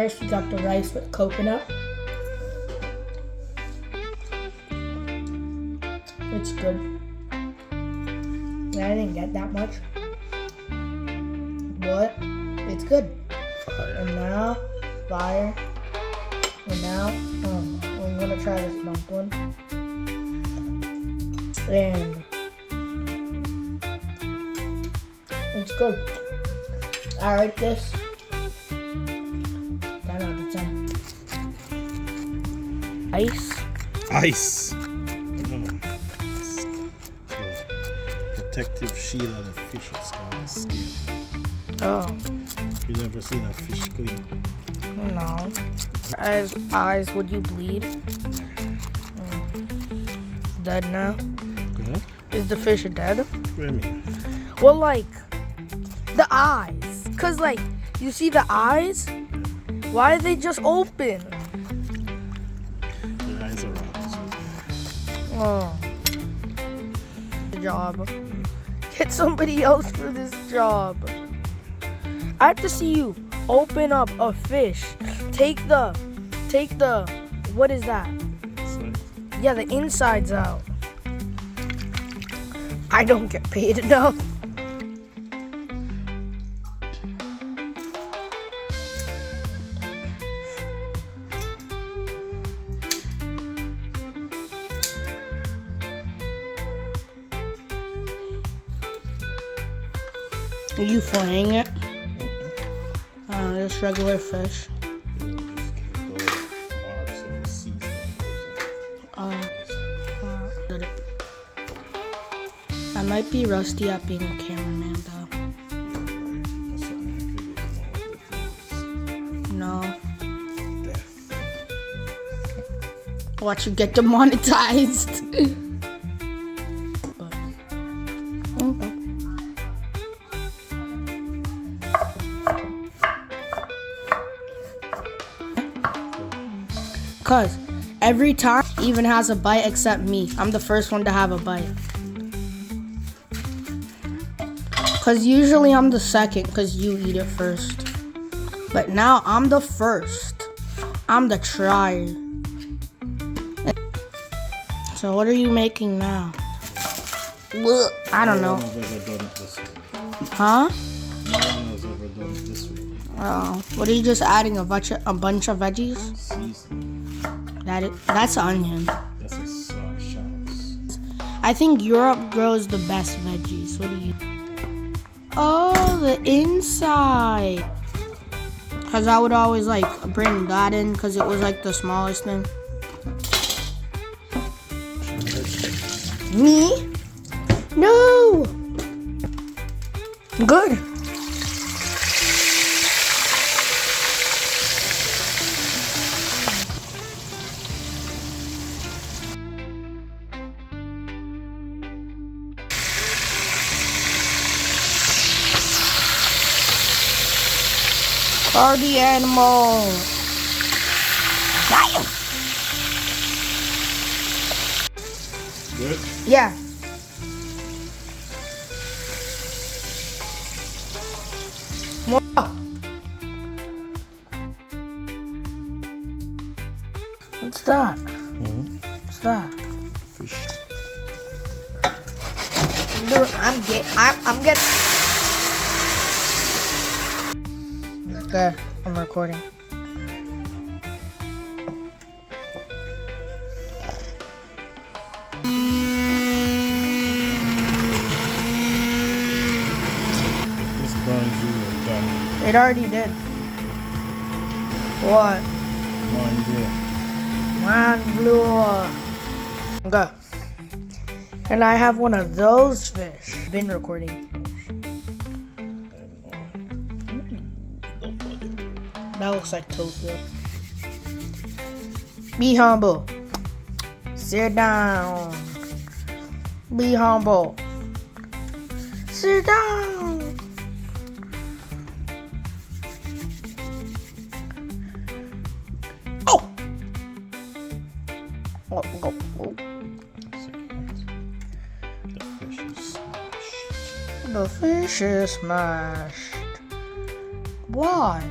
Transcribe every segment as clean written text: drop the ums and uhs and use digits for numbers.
First, we got the rice with coconut. It's good. I didn't get that much, but it's good. Fire. And now, fire. And now, I'm gonna try this dumpling. And it's good. I rate this 10 out of 10. Ice. Ice. Protective shield on the fish's skin. Oh, You never seen a fish clean? no. Eyes, would you bleed? Dead now? Yeah? Is the fish dead? What do you mean? Well, like, the eyes. Because, like, you see the eyes? Why are they just open? The eyes are out. Oh. Good job. Get somebody else for this job. I have to see you open up a fish. Take the, what is that? So, Yeah, the insides out. I don't get paid enough. Are you filleting it? Just regular fish. I might be rusty at being a cameraman though. No. Watch you get demonetized. But, okay. Cause every time even has a bite except me. I'm the first one to have a bite. Cause usually I'm the second cause you eat it first. But now I'm the first. I'm the trier. So what are you making now? Look, I don't know. No one has ever done it this way. Huh? No one has ever done it this way. Oh, what are you just adding a bunch of veggies? Seasoning. That's onion. That's a shallots. I think Europe grows the best veggies. What do you? Oh, the inside. Cause I would always like bring that in cause it was like the smallest thing. Me? No. Good. Party animal. Damn. Good? Yeah. More. What's that? What's that? Fish. Dude, I'm getting. Okay, I'm recording. This burns you done. It already did. What? Mine did. Mine blew up. Okay. And I have one of those fish. Been recording. That looks like tofu. Be humble. Sit down. Be humble. Sit down. Oh! Oh, oh, oh. The fish is smashed. The fish is smashed. Why?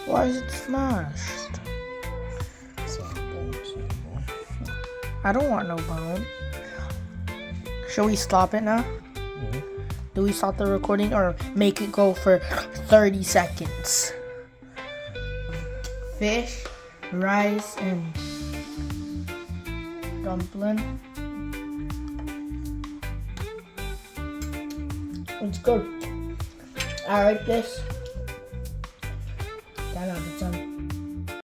Why is it smashed? I don't want no bone. Should we stop it now? Do we stop the recording or make it go for 30 seconds? Fish, rice, and dumpling. It's good. I like this. 10 out of 10.